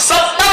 70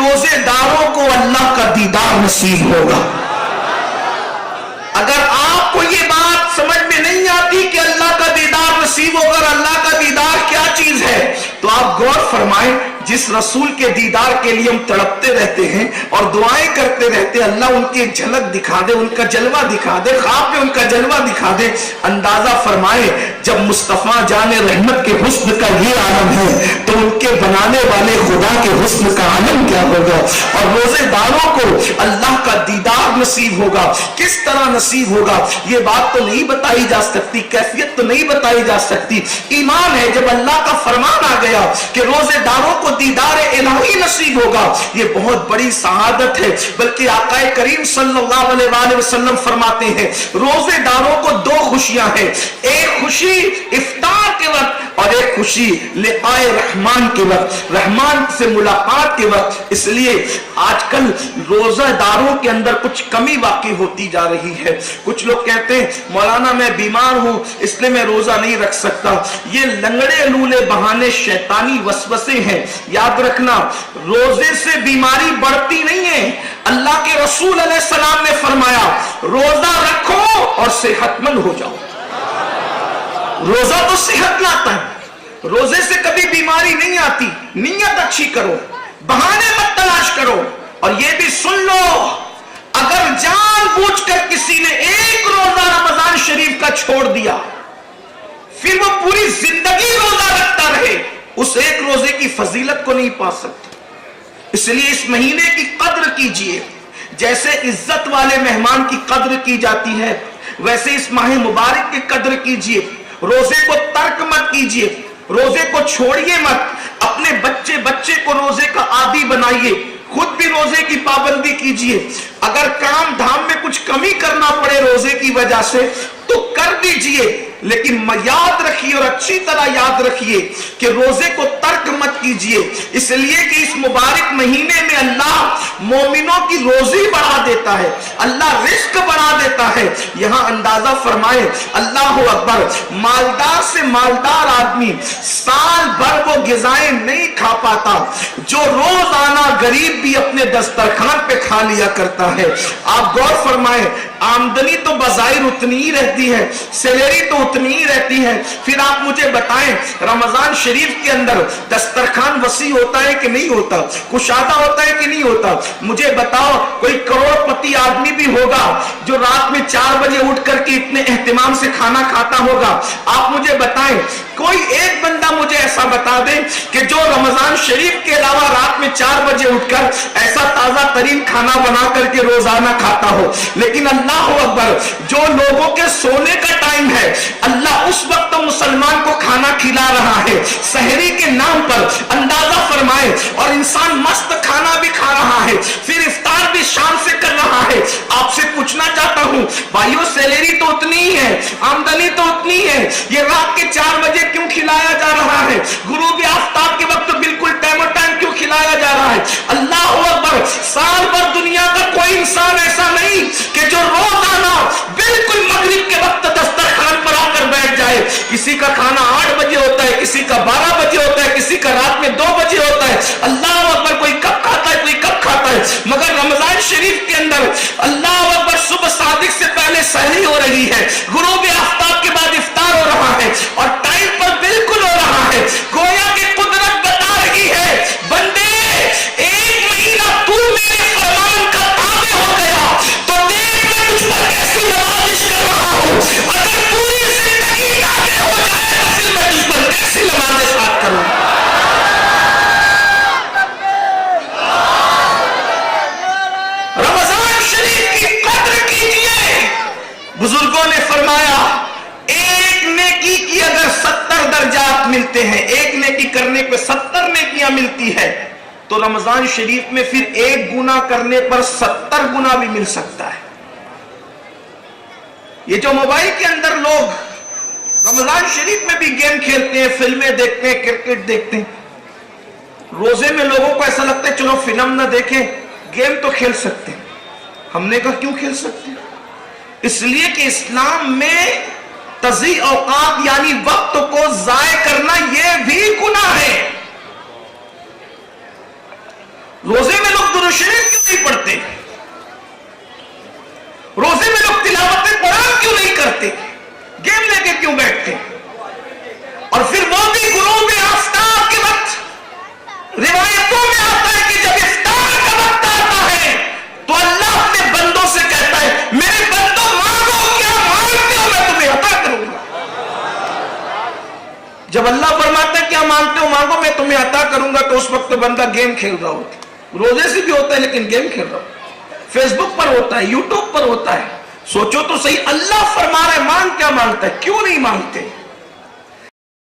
روزے داروں کو اللہ کا دیدار نصیب ہوگا۔ اگر آپ کو یہ بات سمجھ میں نہیں آتی کہ اللہ کا دیدار نصیب ہوگا اور اللہ کا دیدار کیا چیز ہے، تو آپ غور فرمائیں، جس رسول کے دیدار کے لیے ہم تڑپتے رہتے ہیں اور دعائیں کرتے رہتے ہیں، اللہ ان کی جھلک دکھا دے، ان کا جلوہ دکھا دے، خواب میں ان کا جلوہ دکھا دے۔ اندازہ فرمائیں جب مصطفیٰ جان رحمت کے حسن کا یہ عالم ہے تو ان کے بنانے والے خدا کے حسن کا عالم کیا ہوگا۔ اور روزے داروں کو اللہ کا دیدار نصیب ہوگا، کس طرح نصیب ہوگا یہ بات تو نہیں بتائی جا سکتی، کیفیت تو نہیں بتائی جا سکتی، ایمان ہے جب اللہ کا فرمان آ گیا کہ روزے داروں کو دیدار الہی نصیب ہوگا، یہ بہت بڑی سعادت ہے۔ بلکہ آقا کریم صلی اللہ علیہ وآلہ وسلم فرماتے ہیں روزے داروں کو دو خوشیاں ہیں، ایک خوشی افطار کے وقت اور ایک خوشی لقاء رحمان کے وقت، رحمان سے ملاقات کے وقت۔ اس لیے آج کل روزہ داروں کے اندر کچھ کمی واقع ہوتی جا رہی ہے۔ کچھ لوگ کہتے ہیں مولانا میں بیمار ہوں اس لیے میں روزہ نہیں رکھ سکتا، یہ لنگڑے لولے بہانے شیطانی وسوسے ہیں۔ یاد رکھنا روزے سے بیماری بڑھتی نہیں ہے، اللہ کے رسول علیہ السلام نے فرمایا روزہ رکھو اور صحت مند ہو جاؤ۔ روزہ تو صحت لاتا ہے، روزے سے کبھی بیماری نہیں آتی۔ نیت اچھی کرو، بہانے مت تلاش کرو، اور یہ بھی سن لو اگر جان بوجھ کر کسی نے ایک روزہ رمضان شریف کا چھوڑ دیا پھر وہ پوری زندگی روزہ رکھتا رہے، اس ایک روزے کی فضیلت کو نہیں پا سکتا۔ اس لیے اس مہینے کی قدر کیجئے، جیسے عزت والے مہمان کی قدر کی جاتی ہے ویسے اس ماہ مبارک کی قدر کیجئے۔ روزے کو ترک مت کیجئے، روزے کو چھوڑیے مت، اپنے بچے کو روزے کا عادی بنائیے، خود بھی روزے کی پابندی کیجئے۔ اگر کام دھام میں کچھ کمی کرنا پڑے روزے کی وجہ سے تو کر دیجئے، لیکن یاد رکھیے اور اچھی طرح یاد رکھیے کہ روزے کو ترک مت کیجئے، اس لیے کہ اس مبارک مہینے میں اللہ مومنوں کی روزی بڑھا دیتا ہے، اللہ رزق بڑھا دیتا ہے۔ یہاں اندازہ فرمائے اللہ اکبر، مالدار سے مالدار آدمی سال بھر وہ غذائیں نہیں کھا پاتا جو روزانہ غریب بھی اپنے دسترخوان پہ کھا لیا کرتا ہے۔ آپ غور فرمائیں آمدنی تو بظاہر اتنی ہی رہتی ہے، سیلری تو اتنی ہی رہتی ہے، پھر آپ مجھے بتائیں رمضان شریف کے اندر دسترخوان وسیع ہوتا ہے کہ نہیں ہوتا، کشادہ ہوتا ہے کہ نہیں ہوتا؟ مجھے بتاؤ کوئی کروڑ پتی آدمی بھی ہوگا جو رات میں 4 بجے اٹھ کر کے اتنے اہتمام سے کھانا کھاتا ہوگا؟ آپ مجھے بتائیں کوئی ایک بندہ مجھے ایسا بتا دے کہ جو رمضان شریف کے علاوہ رات میں 4 بجے اٹھ کر ایسا تازہ ترین کھانا بنا کر کے روزانہ کھاتا ہو۔ لیکن اللہ اکبر، جو لوگوں کے سونے کا ٹائم ہے اللہ اس وقت مسلمان کو کھانا کھلا رہا ہے سحری کے نام پر، اندازہ فرمائے، اور انسان مست کھانا بھی کھا رہا ہے، پھر افطار بھی شام سے کر رہا ہے۔ آپ سے پوچھنا چاہتا ہوں بھائیو، سیلری تو اتنی ہی ہے، آمدنی تو اتنی ہے، یہ رات کے 4 بجے کیوں کھلایا جا رہا ہے؟ غروب آفتاب کے وقت بالکل ٹائم کیوں کھلایا جا رہا ہے؟ اللہ اکبر، سال بھر دنیا کا کوئی انسان ایسا نہیں کہ جو روزانہ بالکل مغرب کے وقت دسترخوان پر آ کر بیٹھ جائے۔ کسی کا کھانا 8 بجے ہوتا ہے، کسی کا 12 بجے ہوتا ہے، کسی کا رات میں 2 بجے ہوتا ہے۔ اللہ اکبر، کوئی کب کھاتا ہے کوئی کب کھاتا ہے، مگر رمضان شریف کے اندر اللہ اکبر صبح صادق سے پہلے سحری ہو رہی ہے، غروب آفتاب کے بعد افطار ہو رہا ہے، اور ٹائم پر بالکل ہو رہا ہے۔ گویا کہ قدرت بتا رہی ہے بندے ایک مہینہ تو میرے فرمان کا تابع ہو گیا تو دیکھ میں تجھ پر کیسی نوازش کر رہا ہوں، اگر پوری زندگی تابع ہو جائے تو پھر میں تجھ پر کیسی نوازشات کروں۔ رمضان شریف کی قدر کیجئے۔ بزرگوں نے فرمایا ایک نیکی کی اگر 70 درجات ملتے ہیں، ایک نیکی کرنے پہ 70 نیکیاں ملتی ہے، تو رمضان شریف میں پھر ایک گناہ کرنے پر 70 گناہ بھی مل سکتا ہے۔ یہ جو موبائل کے اندر لوگ رمضان شریف میں بھی گیم کھیلتے ہیں، فلمیں دیکھتے ہیں، کرکٹ دیکھتے ہیں، روزے میں لوگوں کو ایسا لگتا ہے چلو فلم نہ دیکھیں گیم تو کھیل سکتے ہیں۔ ہم نے کہا کیوں کھیل سکتے ہیں؟ اس لیے کہ اسلام میں تضیع اوقات یعنی وقت کو ضائع کرنا یہ بھی گناہ ہے۔ روزے میں شریف کیوں نہیں پڑھتے؟ روزے میں لوگ تلاوت قرآن کیوں نہیں کرتے؟ گیم لے کے کیوں بیٹھتے؟ اور پھر وہ بھی گروہ میں آفتاب کے وقت روایتوں میں آتا ہے کہ جب افطار کا وقت آتا ہے تو اللہ اپنے بندوں سے کہتا ہے میرے بندوں مانگو، کیا مانگتے ہو میں تمہیں عطا کروں گا۔ جب اللہ فرماتا ہے کیا مانگتے ہو مانگو میں تمہیں عطا کروں گا، تو اس وقت بندہ گیم کھیل رہا ہوتا ہے۔ روزے سے بھی ہوتا ہے لیکن گیم کھیل رہا ہوتا ہے، فیس بک پر ہوتا ہے، یوٹیوب پر ہوتا ہے۔ سوچو تو صحیح، اللہ فرما رہا ہے مانگ، کیا مانگتا ہے؟ کیوں نہیں مانگتے؟